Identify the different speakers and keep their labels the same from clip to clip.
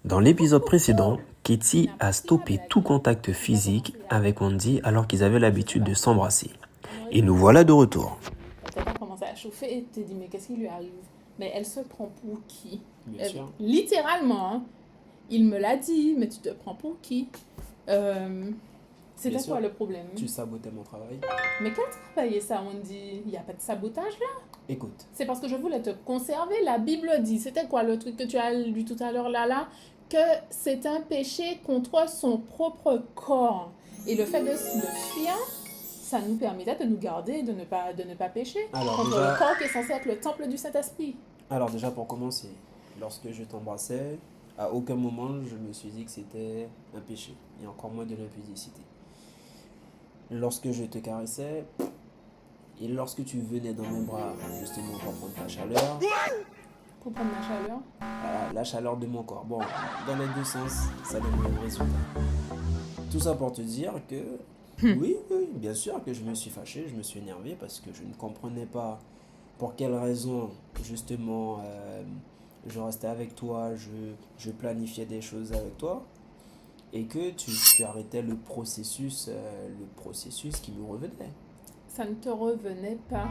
Speaker 1: Dans l'épisode précédent, Katie a stoppé tout contact physique avec Andy alors qu'ils avaient l'habitude de s'embrasser. Et nous voilà de retour.
Speaker 2: T'as pas commencé à chauffer et tu t'es dit mais qu'est-ce qui lui arrive? Mais elle se prend pour qui?
Speaker 3: Bien sûr.
Speaker 2: Littéralement, hein, il me l'a dit, mais tu te prends pour qui? C'était
Speaker 3: Bien sûr.
Speaker 2: quoi le problème?
Speaker 3: Tu sabotais mon travail.
Speaker 2: Mais quel travail est ça, Andy? Il n'y a pas de sabotage là?
Speaker 3: Écoute,
Speaker 2: C'est parce que je voulais te conserver. La Bible dit, c'était quoi le truc que tu as lu tout à l'heure là? Que c'est un péché contre son propre corps. Et le fait de fuir, ça nous permettait de nous garder et de ne pas pécher.
Speaker 3: Alors,
Speaker 2: contre
Speaker 3: déjà-
Speaker 2: le corps qui est censé être le temple du Saint-Esprit.
Speaker 3: alors déjà pour commencer, lorsque je t'embrassais, à aucun moment je me suis dit que c'était un péché, et encore moins de l'impudicité. Lorsque je te caressais, et lorsque tu venais dans mes bras, justement pour prendre ta chaleur,
Speaker 2: Pour prendre ma chaleur.
Speaker 3: la chaleur de mon corps. Bon, dans les deux sens, ça donne le même résultat. Tout ça pour te dire que, oui, bien sûr que je me suis fâché, je me suis énervé parce que je ne comprenais pas pour quelle raison, justement, je restais avec toi, je planifiais des choses avec toi, et que tu arrêtais le processus qui me revenait.
Speaker 2: Ça ne te revenait pas.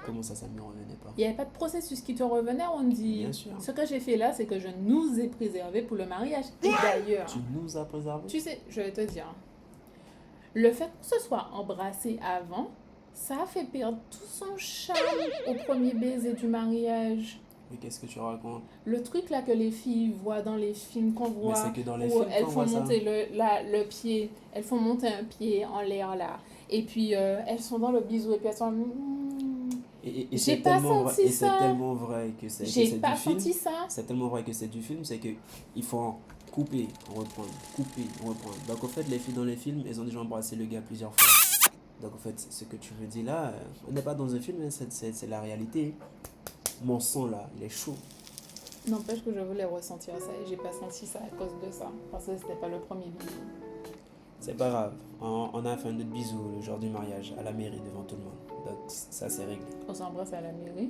Speaker 3: Comment ça ne me revenait pas?
Speaker 2: Il n'y avait pas de processus qui te revenait, on dit.
Speaker 3: Bien sûr.
Speaker 2: Ce que j'ai fait là, c'est que je nous ai préservés pour le mariage. Et d'ailleurs,
Speaker 3: Tu nous as préservés?
Speaker 2: tu sais, je vais te dire, le fait qu'on se soit embrassé avant, ça a fait perdre tout son charme au premier baiser du mariage.
Speaker 3: Mais qu'est-ce que tu racontes?
Speaker 2: Le truc là que les filles voient dans les films qu'on
Speaker 3: Mais
Speaker 2: voit,
Speaker 3: c'est que dans les
Speaker 2: où
Speaker 3: films
Speaker 2: elles
Speaker 3: qu'on
Speaker 2: font
Speaker 3: voit ça.
Speaker 2: monter le pied, elles font monter un pied en l'air là, et puis elles sont dans le bisou et puis elles sont...
Speaker 3: Et
Speaker 2: J'ai
Speaker 3: c'est
Speaker 2: pas
Speaker 3: tellement
Speaker 2: senti
Speaker 3: vrai, et
Speaker 2: ça.
Speaker 3: c'est tellement vrai que c'est
Speaker 2: J'ai
Speaker 3: du
Speaker 2: pas
Speaker 3: film.
Speaker 2: senti ça.
Speaker 3: C'est tellement vrai que c'est du film, c'est que il faut couper, reprendre, couper, reprendre. Donc en fait, les filles dans les films, elles ont déjà embrassé le gars plusieurs fois. Donc en fait, ce que tu veux dire là, on n'est pas dans un film, hein, c'est la réalité. Mon sang là, il est chaud.
Speaker 2: N'empêche que je voulais ressentir ça et j'ai pas senti ça à cause de ça, parce que c'était pas le premier bisou.
Speaker 3: C'est pas grave, on a fait un autre bisou le jour du mariage, à la mairie, devant tout le monde. Donc ça c'est réglé.
Speaker 2: On s'est embrassé à la mairie.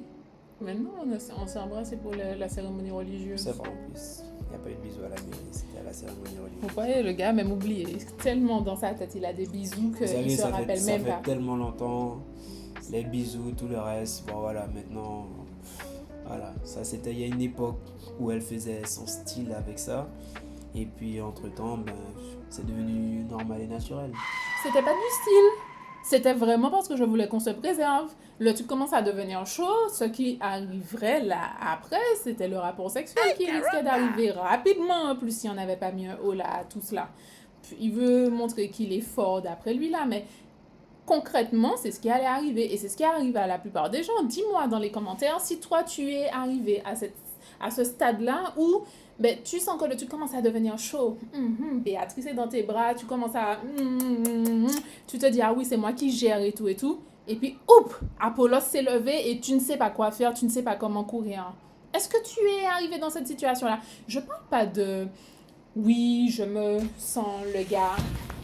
Speaker 2: Maintenant, on s'est embrassé pour la cérémonie religieuse.
Speaker 3: C'est vrai en plus, il n'y a pas eu de bisou à la mairie, c'était à la cérémonie
Speaker 2: Vous
Speaker 3: religieuse.
Speaker 2: voyez, le gars a même oublié. Tellement dans sa tête, il a des bisous
Speaker 3: Vous
Speaker 2: qu'il
Speaker 3: savez,
Speaker 2: se rappelle
Speaker 3: ça
Speaker 2: même
Speaker 3: fait
Speaker 2: pas.
Speaker 3: tellement longtemps, les bisous, tout le reste, bon voilà, maintenant, voilà, ça c'était il y a une époque où elle faisait son style avec ça, et puis entre-temps, ben, c'est devenu normal et naturel.
Speaker 2: C'était pas du style. C'était vraiment parce que je voulais qu'on se préserve. Le truc commence à devenir chaud. Ce qui arriverait là après, c'était le rapport sexuel qui risquait d'arriver rapidement. En plus, si on n'avait pas mis un haut là à tout cela. Puis, il veut montrer qu'il est fort d'après lui là, mais concrètement, c'est ce qui allait arriver. Et c'est ce qui arrive à la plupart des gens. Dis-moi dans les commentaires si toi tu es arrivé à ce stade-là où ben, tu sens que le truc commence à devenir chaud. Béatrice est dans tes bras, tu commences à... tu te dis, ah oui, c'est moi qui gère et tout et tout. Et puis, oups, Apollos s'est levé et tu ne sais pas quoi faire, tu ne sais pas comment courir. Est-ce que tu es arrivé dans cette situation-là? Je parle pas de... Oui, je me sens le gars.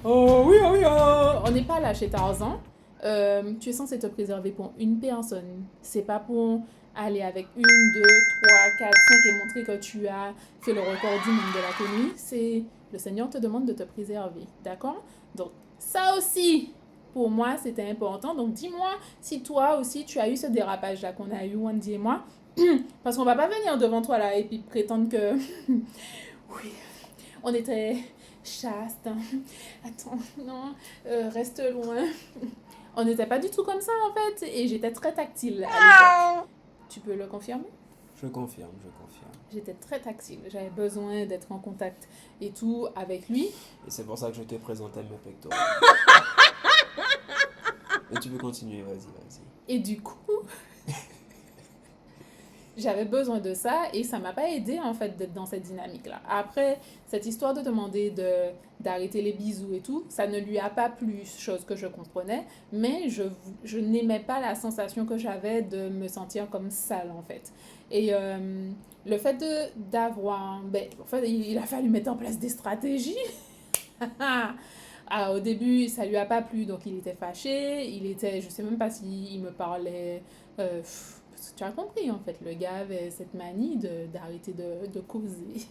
Speaker 2: Oh oui, oh oui, oh. On n'est pas là chez Tarzan. Tu es censé te préserver pour une personne. C'est pas pour aller avec 1, 2, 3, 4, 5 et montrer que tu as fait le record du monde de la tenue. C'est le Seigneur te demande de te préserver. D'accord? Donc, ça aussi, pour moi, c'était important. Donc, dis-moi si toi aussi, tu as eu ce dérapage-là qu'on a eu, Wendy et moi. Parce qu'on va pas venir devant toi là et puis prétendre que... oui, on était chaste. Attends, non, reste loin. On n'était pas du tout comme ça en fait. Et j'étais très tactile à l'époque. Tu peux le confirmer?
Speaker 3: Je confirme.
Speaker 2: J'étais très tactile. J'avais besoin d'être en contact et tout avec lui.
Speaker 3: Et c'est pour ça que je t'ai présenté mes pectoraux. Mais tu peux continuer, vas-y.
Speaker 2: Et du coup, j'avais besoin de ça et ça m'a pas aidé en fait d'être dans cette dynamique-là. Après, cette histoire de demander d'arrêter les bisous et tout, ça ne lui a pas plu, chose que je comprenais, mais je n'aimais pas la sensation que j'avais de me sentir comme sale en fait. Et le fait d'avoir... en fait, il a fallu mettre en place des stratégies. Ah, au début, ça lui a pas plu, donc il était fâché. Je sais même pas s'il me parlait... tu as compris, en fait, le gars avait cette manie d'arrêter de causer.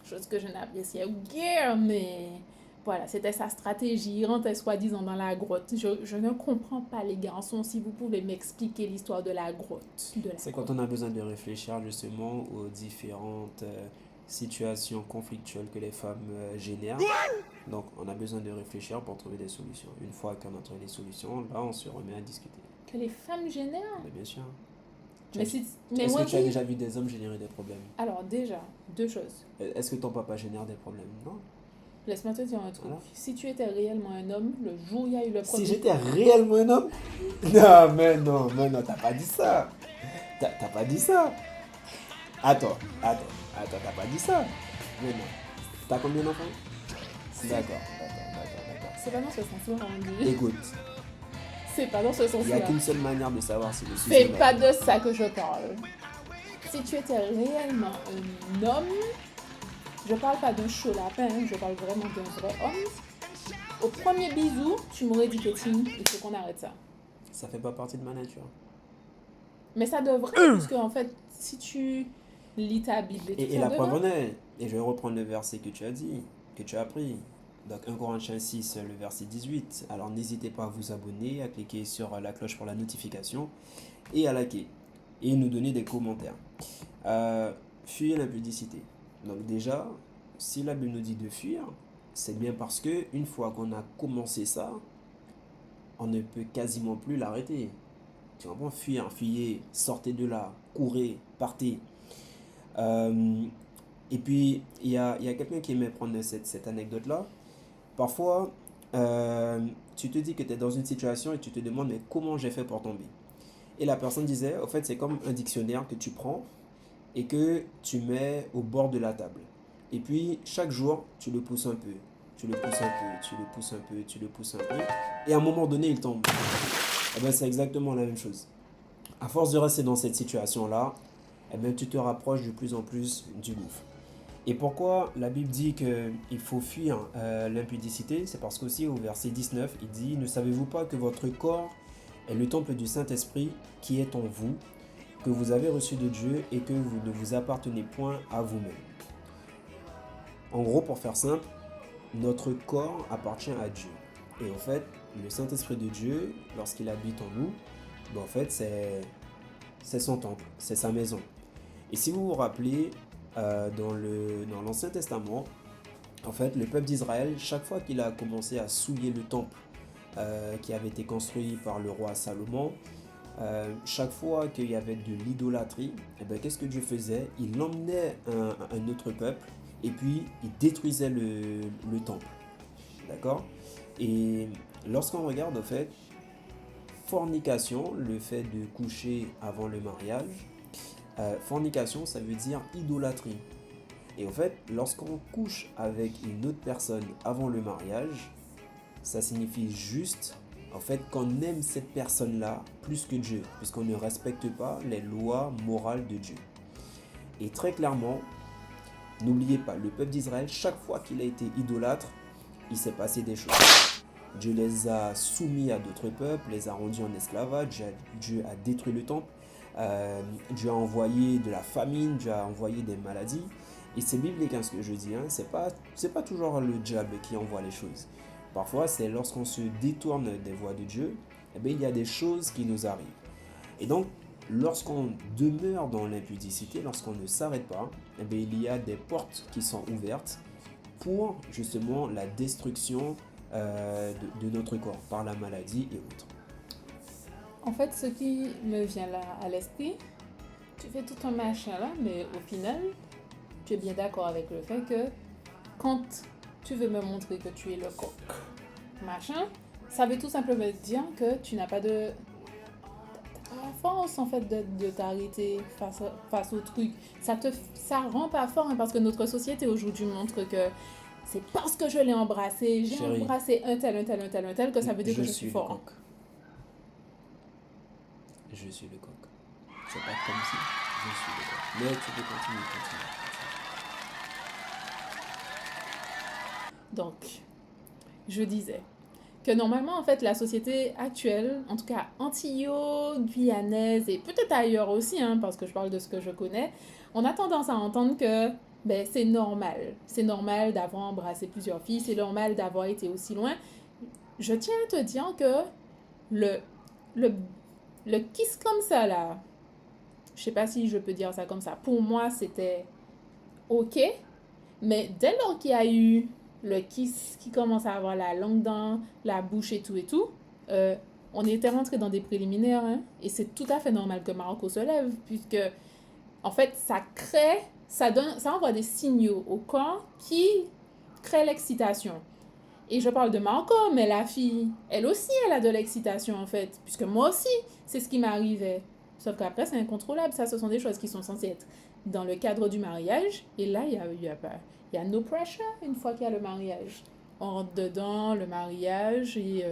Speaker 2: Chose que je n'appréciais guère, mais voilà, c'était sa stratégie. Il rentrait soi-disant dans la grotte. Je ne comprends pas, les garçons, si vous pouvez m'expliquer l'histoire de la grotte.
Speaker 3: C'est quand on a besoin de réfléchir justement aux différentes situations conflictuelles que les femmes génèrent. Donc, on a besoin de réfléchir pour trouver des solutions. Une fois qu'on a trouvé des solutions, là, on se remet à discuter.
Speaker 2: Que les femmes génèrent?
Speaker 3: Mais bien sûr.
Speaker 2: Mais, si, mais
Speaker 3: Est-ce
Speaker 2: moi
Speaker 3: que tu as
Speaker 2: qui...
Speaker 3: déjà vu des hommes générer des problèmes?
Speaker 2: Alors déjà, deux choses.
Speaker 3: Est-ce que ton papa génère des problèmes? Non.
Speaker 2: Laisse-moi te dire un truc.
Speaker 3: Voilà.
Speaker 2: Si tu étais réellement un homme, le jour où il y a eu le premier...
Speaker 3: Si j'étais réellement un homme? Non, mais non, t'as pas dit ça. T'as pas dit ça. Attends, t'as pas dit ça. Mais non. T'as combien d'enfants? D'accord.
Speaker 2: C'est pas dans ce sens-là, on dit.
Speaker 3: Écoute,
Speaker 2: C'est pas dans ce
Speaker 3: il n'y a
Speaker 2: sens-là.
Speaker 3: qu'une seule manière de savoir si le sujet
Speaker 2: C'est pas de ça que je parle. Si tu étais réellement un homme, je parle pas d'un chaud lapin, hein, je parle vraiment d'un vrai homme. Au premier bisou, tu m'aurais dit, Kétine, il faut qu'on arrête ça.
Speaker 3: Ça fait pas partie de ma nature.
Speaker 2: Mais ça devrait, parce que en fait, si tu lis ta Bible et tout
Speaker 3: Et
Speaker 2: ça
Speaker 3: la preuve
Speaker 2: devrait.
Speaker 3: en est, et je vais reprendre le verset que tu as dit, que tu as appris. Donc 1 Corinthiens 6, le verset 18. Alors n'hésitez pas à vous abonner, à cliquer sur la cloche pour la notification et à liker. Et nous donner des commentaires. Fuir l'impudicité. Donc déjà, si la Bible nous dit de fuir, c'est bien parce que une fois qu'on a commencé ça, on ne peut quasiment plus l'arrêter. Tu comprends? Fuir, fuyez, sortez de là, courez, partez. Et puis, il y a quelqu'un qui aimait prendre cette anecdote-là. Parfois, tu te dis que tu es dans une situation et tu te demandes, mais comment j'ai fait pour tomber? Et la personne disait, en fait, c'est comme un dictionnaire que tu prends et que tu mets au bord de la table. Et puis, chaque jour, tu le pousses un peu. Tu le pousses un peu, tu le pousses un peu, tu le pousses un peu. Et à un moment donné, il tombe. Eh bien, c'est exactement la même chose. À force de rester dans cette situation-là, eh bien, tu te rapproches de plus en plus du gouffre. Et pourquoi la Bible dit qu'il faut fuir l'impudicité? C'est parce qu'aussi au verset 19, il dit « Ne savez-vous pas que votre corps est le temple du Saint-Esprit qui est en vous, que vous avez reçu de Dieu et que vous ne vous appartenez point à vous-même » En gros, pour faire simple, notre corps appartient à Dieu. Et en fait, le Saint-Esprit de Dieu, lorsqu'il habite en nous, ben en fait, c'est son temple, c'est sa maison. Et si vous vous rappelez, dans l'Ancien Testament, en fait, le peuple d'Israël, chaque fois qu'il a commencé à souiller le temple qui avait été construit par le roi Salomon, chaque fois qu'il y avait de l'idolâtrie, eh ben, qu'est-ce que Dieu faisait? Il emmenait un autre peuple et puis il détruisait le temple. D'accord? Et lorsqu'on regarde, en fait, fornication, le fait de coucher avant le mariage, fornication, ça veut dire idolâtrie. Et en fait, lorsqu'on couche avec une autre personne avant le mariage, ça signifie juste, en fait, qu'on aime cette personne-là plus que Dieu, puisqu'on ne respecte pas les lois morales de Dieu. Et très clairement, n'oubliez pas, le peuple d'Israël, chaque fois qu'il a été idolâtre, il s'est passé des choses. Dieu les a soumis à d'autres peuples, les a rendus en esclavage, Dieu a détruit le temple, Dieu a envoyé de la famine, Dieu a envoyé des maladies. Et c'est biblique ce que je dis, hein. C'est pas toujours le diable qui envoie les choses. Parfois, c'est lorsqu'on se détourne des voies de Dieu, eh bien, il y a des choses qui nous arrivent. Et donc, lorsqu'on demeure dans l'impudicité, lorsqu'on ne s'arrête pas, eh bien, il y a des portes qui sont ouvertes pour justement la destruction de notre corps par la maladie et autres.
Speaker 2: En fait, ce qui me vient là à l'esprit, tu fais tout un machin là, mais au final, tu es bien d'accord avec le fait que quand tu veux me montrer que tu es le coq, machin, ça veut tout simplement dire que tu n'as pas de la force en fait de t'arrêter face au truc. Ça rend pas fort, hein, parce que notre société aujourd'hui montre que c'est parce que je l'ai embrassé, j'ai
Speaker 3: Chérie,
Speaker 2: embrassé un tel, que ça veut dire que je suis
Speaker 3: le
Speaker 2: fort.
Speaker 3: coq. Je suis le coq. C'est pas comme si je suis le coq. Mais tu peux continuer.
Speaker 2: Donc, je disais que normalement, en fait, la société actuelle, en tout cas antillo-guyanaise et peut-être ailleurs aussi, hein, parce que je parle de ce que je connais, on a tendance à entendre que ben, c'est normal. C'est normal d'avoir embrassé plusieurs filles, c'est normal d'avoir été aussi loin. Je tiens à te dire que le, le, le kiss comme ça, là, je sais pas si je peux dire ça comme ça, pour moi, c'était OK, mais dès lors qu'il y a eu le kiss qui commence à avoir la langue dans la bouche et tout, euh, on était rentré dans des préliminaires, hein, et c'est tout à fait normal que Marco se lève, puisque, en fait, ça envoie des signaux au corps qui créent l'excitation. Et je parle de Marco, mais la fille, elle aussi, elle a de l'excitation, en fait, puisque moi aussi, c'est ce qui m'arrivait. Sauf qu'après, c'est incontrôlable. Ça, ce sont des choses qui sont censées être dans le cadre du mariage. Et là, il y a no pressure une fois qu'il y a le mariage. On rentre dedans, le mariage, et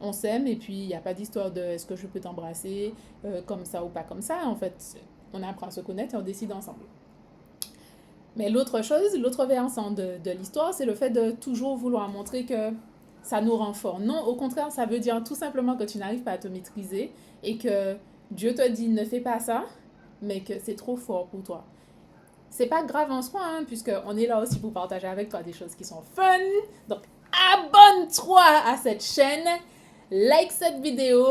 Speaker 2: on s'aime. Et puis, il n'y a pas d'histoire de est-ce que je peux t'embrasser comme ça ou pas comme ça. En fait, on apprend à se connaître et on décide ensemble. Mais l'autre chose, l'autre versant de l'histoire, c'est le fait de toujours vouloir montrer que ça nous rend fort. Non, au contraire, ça veut dire tout simplement que tu n'arrives pas à te maîtriser et que Dieu te dit ne fais pas ça, mais que c'est trop fort pour toi. C'est pas grave en soi, hein, puisqu'on est là aussi pour partager avec toi des choses qui sont fun. Donc, abonne-toi à cette chaîne, like cette vidéo,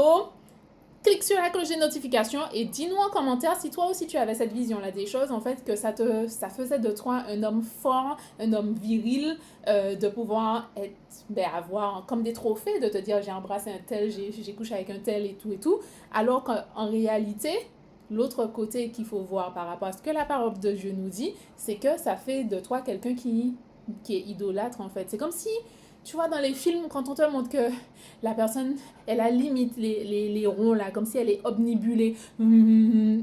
Speaker 2: clique sur la cloche des notifications et dis-nous en commentaire si toi aussi tu avais cette vision-là des choses, en fait, que ça faisait de toi un homme fort, un homme viril, de pouvoir avoir comme des trophées, de te dire j'ai embrassé un tel, j'ai couché avec un tel et tout, alors qu'en réalité, l'autre côté qu'il faut voir par rapport à ce que la parole de Dieu nous dit, c'est que ça fait de toi quelqu'un qui est idolâtre, en fait. C'est comme si, tu vois, dans les films, quand on te montre que la personne, elle a limite les ronds là, comme si elle est omnibulée.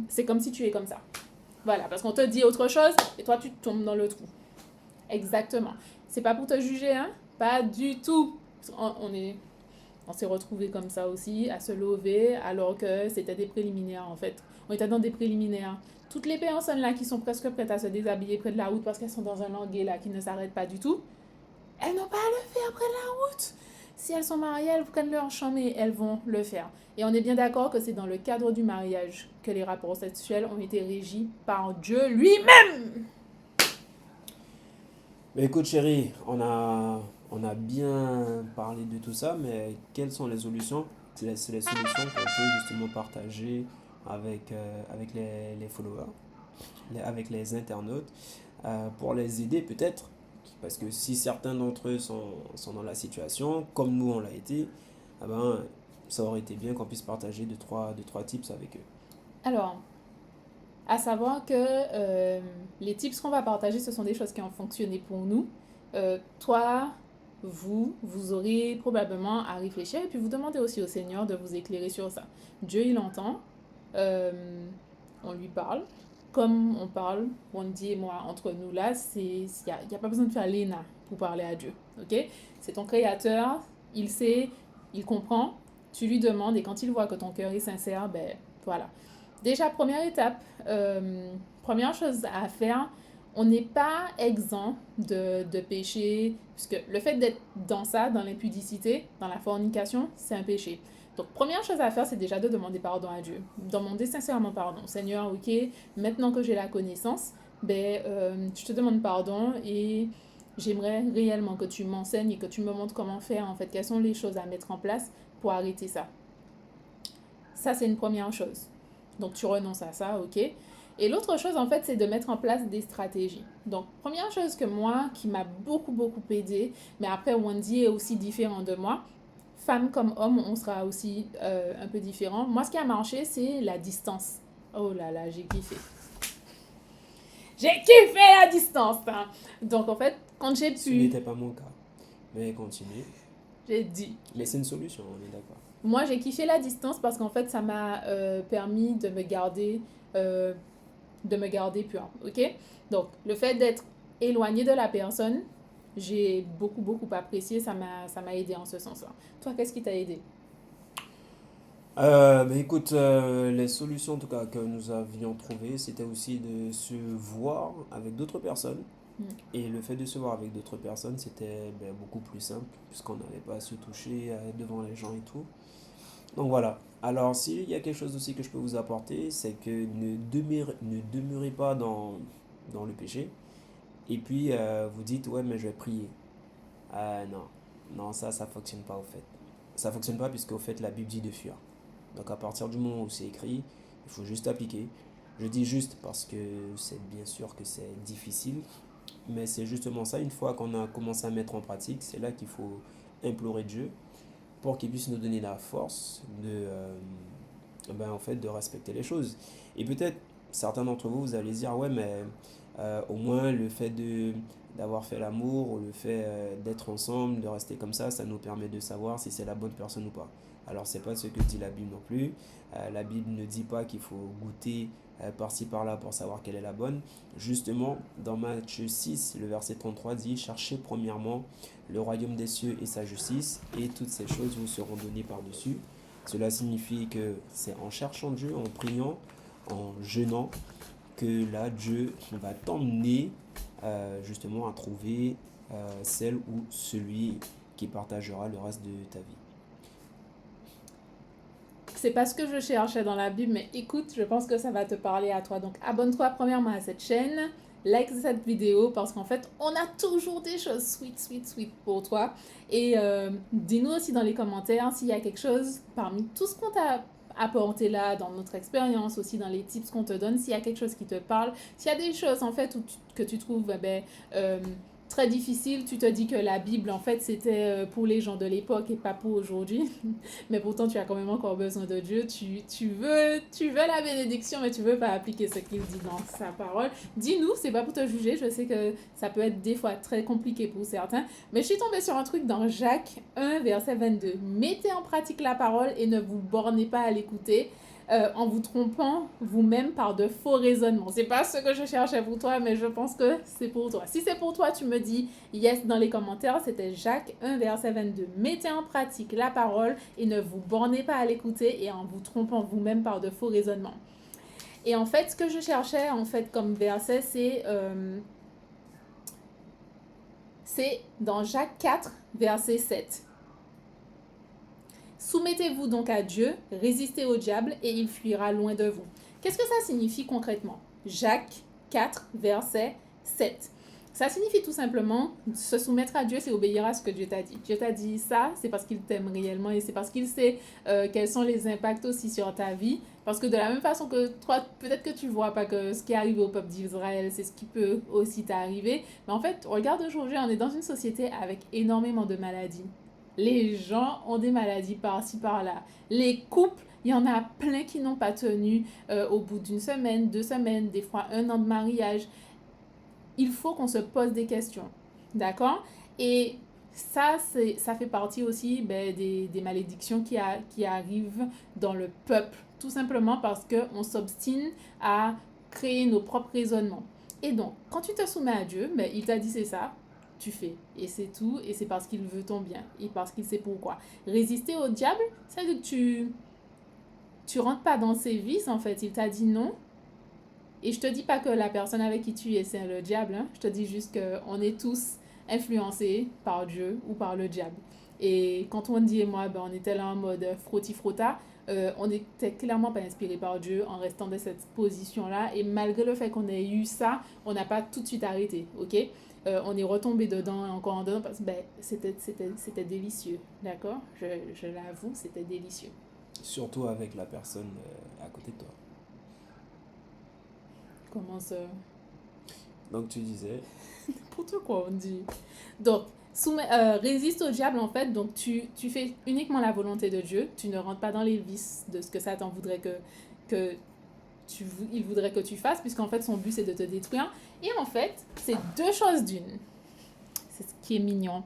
Speaker 2: C'est comme si tu es comme ça. Voilà, parce qu'on te dit autre chose et toi tu tombes dans le trou. Exactement. C'est pas pour te juger, hein? Pas du tout. On s'est retrouvés comme ça aussi, à se lever, alors que c'était des préliminaires en fait. On était dans des préliminaires. Toutes les personnes là qui sont presque prêtes à se déshabiller près de la route parce qu'elles sont dans un languet là qui ne s'arrête pas du tout, elles n'ont pas à le faire près de la route. Si elles sont mariées, elles prennent leur chambre et elles vont le faire. Et on est bien d'accord que c'est dans le cadre du mariage que les rapports sexuels ont été régis par Dieu lui-même.
Speaker 3: Mais écoute chérie, on a bien parlé de tout ça, mais quelles sont les solutions? C'est les solutions qu'on peut justement partager avec les followers, avec les internautes, pour les aider peut-être. Parce que si certains d'entre eux sont dans la situation, comme nous on l'a été, eh ben, ça aurait été bien qu'on puisse partager deux, trois tips avec eux.
Speaker 2: Alors, à savoir que les tips qu'on va partager, ce sont des choses qui ont fonctionné pour nous. Toi, vous aurez probablement à réfléchir et puis vous demandez aussi au Seigneur de vous éclairer sur ça. Dieu, il entend, on lui parle. Comme on parle, Wendy et moi, entre nous là, il n'y a pas besoin de faire l'ENA pour parler à Dieu, ok? C'est ton créateur, il sait, il comprend, tu lui demandes et quand il voit que ton cœur est sincère, ben voilà. Déjà, première étape, première chose à faire, on n'est pas exempt de péché, puisque le fait d'être dans ça, dans l'impudicité, dans la fornication, c'est un péché. Donc, première chose à faire, c'est déjà de demander pardon à Dieu. Demander sincèrement pardon. Seigneur, ok, maintenant que j'ai la connaissance, je te demande pardon et j'aimerais réellement que tu m'enseignes et que tu me montres comment faire, en fait, quelles sont les choses à mettre en place pour arrêter ça. Ça, c'est une première chose. Donc, tu renonces à ça, ok. Et l'autre chose, en fait, c'est de mettre en place des stratégies. Donc, première chose que moi, qui m'a beaucoup aidé, mais après, Wendy est aussi différent de moi. Femme comme homme, on sera aussi un peu différent. Moi, ce qui a marché, c'est la distance. Oh là là, j'ai kiffé. J'ai kiffé la distance, hein. Donc, en fait, quand j'ai pu...
Speaker 3: Ce n'était pas mon cas. Mais continue.
Speaker 2: J'ai dit.
Speaker 3: Mais c'est une solution, on est d'accord.
Speaker 2: Moi, j'ai kiffé la distance parce qu'en fait, ça m'a permis de me garder pure, ok? Donc, le fait d'être éloigné de la personne, j'ai beaucoup apprécié, ça m'a aidé en ce sens-là. Toi, qu'est-ce qui t'a aidé?
Speaker 3: Mais écoute, les solutions en tout cas que nous avions trouvées, c'était aussi de se voir avec d'autres personnes.
Speaker 2: Mm.
Speaker 3: Et le fait de se voir avec d'autres personnes, c'était ben, beaucoup plus simple, puisqu'on n'avait pas à se toucher devant les gens et tout. Donc voilà. Alors, s'il y a quelque chose aussi que je peux vous apporter, c'est que ne demeurez pas dans le péché. Et puis, vous dites, ouais, mais je vais prier. Non, non, ça fonctionne pas au fait. Ça fonctionne pas puisque au fait, la Bible dit de fuir. Donc, à partir du moment où c'est écrit, il faut juste appliquer. Je dis juste parce que c'est bien sûr que c'est difficile, mais c'est justement ça, une fois qu'on a commencé à mettre en pratique, c'est là qu'il faut implorer Dieu pour qu'il puisse nous donner la force en fait, de respecter les choses. Et peut-être, certains d'entre vous, vous allez dire, ouais, mais au moins le fait d'avoir fait l'amour, ou le fait d'être ensemble, de rester comme ça nous permet de savoir si c'est la bonne personne ou pas. Alors, c'est pas ce que dit la Bible non plus. La Bible ne dit pas qu'il faut goûter par-ci par-là pour savoir quelle est la bonne. Justement, dans Matthieu 6, le verset 33 dit, cherchez premièrement le royaume des cieux et sa justice, et toutes ces choses vous seront données par-dessus. Cela signifie que c'est en cherchant Dieu, en priant, en jeûnant, que là, Dieu va t'emmener justement à trouver celle ou celui qui partagera le reste de ta vie.
Speaker 2: C'est pas ce que je cherchais dans la Bible, mais écoute, je pense que ça va te parler à toi. Donc abonne-toi premièrement à cette chaîne, like cette vidéo parce qu'en fait, on a toujours des choses sweet, sweet, sweet pour toi. Et dis-nous aussi dans les commentaires s'il y a quelque chose parmi tout ce qu'on t'a apporté là dans notre expérience, aussi dans les tips qu'on te donne, s'il y a quelque chose qui te parle, s'il y a des choses en fait que tu trouves très difficile, tu te dis que la Bible en fait c'était pour les gens de l'époque et pas pour aujourd'hui. Mais pourtant, tu as quand même encore besoin de Dieu. Tu veux la bénédiction, mais tu veux pas appliquer ce qu'il dit dans sa parole. Dis-nous, c'est pas pour te juger. Je sais que ça peut être des fois très compliqué pour certains. Mais je suis tombée sur un truc dans Jacques 1, verset 22. Mettez en pratique la parole et ne vous bornez pas à l'écouter. En vous trompant vous-même par de faux raisonnements. C'est pas ce que je cherchais pour toi, mais je pense que c'est pour toi. Si c'est pour toi, tu me dis yes dans les commentaires. C'était Jacques 1, verset 22. Mettez en pratique la parole et ne vous bornez pas à l'écouter et en vous trompant vous-même par de faux raisonnements. Et en fait, ce que je cherchais en fait comme verset, c'est dans Jacques 4, verset 7. Soumettez-vous donc à Dieu, résistez au diable et il fuira loin de vous. Qu'est-ce que ça signifie concrètement? Jacques 4, verset 7. Ça signifie tout simplement se soumettre à Dieu, c'est obéir à ce que Dieu t'a dit. Dieu t'a dit ça, c'est parce qu'il t'aime réellement et c'est parce qu'il sait quels sont les impacts aussi sur ta vie. Parce que de la même façon que toi, peut-être que tu vois pas que ce qui est arrivé au peuple d'Israël, c'est ce qui peut aussi t'arriver. Mais en fait, regarde aujourd'hui, on est dans une société avec énormément de maladies. Les gens ont des maladies par-ci, par-là. Les couples, il y en a plein qui n'ont pas tenu au bout d'une semaine, 2 semaines, des fois 1 an de mariage. Il faut qu'on se pose des questions. D'accord? Et ça fait partie aussi des malédictions qui arrivent dans le peuple. Tout simplement parce qu'on s'obstine à créer nos propres raisonnements. Et donc, quand tu te soumets à Dieu, il t'a dit c'est ça, tu fais. Et c'est tout, et c'est parce qu'il veut ton bien, et parce qu'il sait pourquoi. Résister au diable, c'est que tu rentres pas dans ses vices, en fait. Il t'a dit non. Et je te dis pas que la personne avec qui tu es, c'est le diable. Hein. Je te dis juste qu'on est tous influencés par Dieu ou par le diable. Et quand Wendy et moi, on était là en mode frotti-frotta, on n'était clairement pas inspiré par Dieu en restant dans cette position-là. Et malgré le fait qu'on ait eu ça, on n'a pas tout de suite arrêté, ok? On est retombé dedans et encore en dedans parce que c'était délicieux, d'accord? Je l'avoue, c'était délicieux.
Speaker 3: Surtout avec la personne à côté de toi.
Speaker 2: Comment ça?
Speaker 3: Donc tu disais,
Speaker 2: N'importe quoi, on dit. Donc, résiste au diable, en fait. Donc, tu fais uniquement la volonté de Dieu. Tu ne rentres pas dans les vices de ce que Satan voudrait que il voudrait que tu fasses, puisqu'en fait, son but, c'est de te détruire. Et en fait, c'est 2 choses d'une. C'est ce qui est mignon.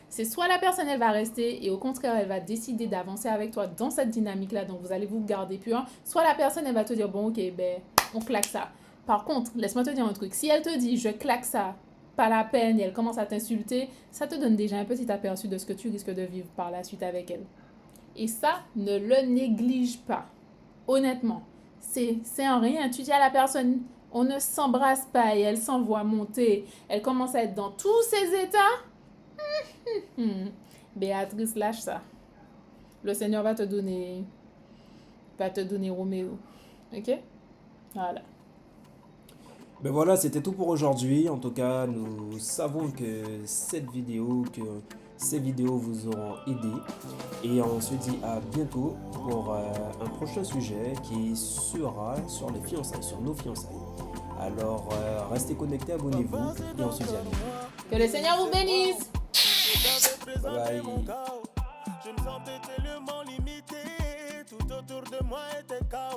Speaker 2: C'est soit la personne, elle va rester et au contraire, elle va décider d'avancer avec toi dans cette dynamique-là, donc vous allez vous garder pur. Soit la personne, elle va te dire, bon, ok, on claque ça. Par contre, laisse-moi te dire un truc. Si elle te dit, je claque ça, pas la peine, et elle commence à t'insulter, ça te donne déjà un petit aperçu de ce que tu risques de vivre par la suite avec elle. Et ça, ne le néglige pas. Honnêtement, c'est un rien. Tu dis à la personne, on ne s'embrasse pas et elle s'envoie monter. Elle commence à être dans tous ses états. Béatrice, lâche ça. Le Seigneur va te donner Roméo. Ok? Voilà.
Speaker 3: Ben voilà, c'était tout pour aujourd'hui. En tout cas, nous savons que ces vidéos vous auront aidé. Et on se dit à bientôt pour un prochain sujet qui sera sur les fiançailles, sur nos fiançailles. Alors, restez connectés, abonnez-vous et on se dit à bientôt.
Speaker 2: Que le Seigneur vous bénisse.
Speaker 3: Bye bye.
Speaker 4: Je me sentais tellement limité, tout autour de moi était chaos.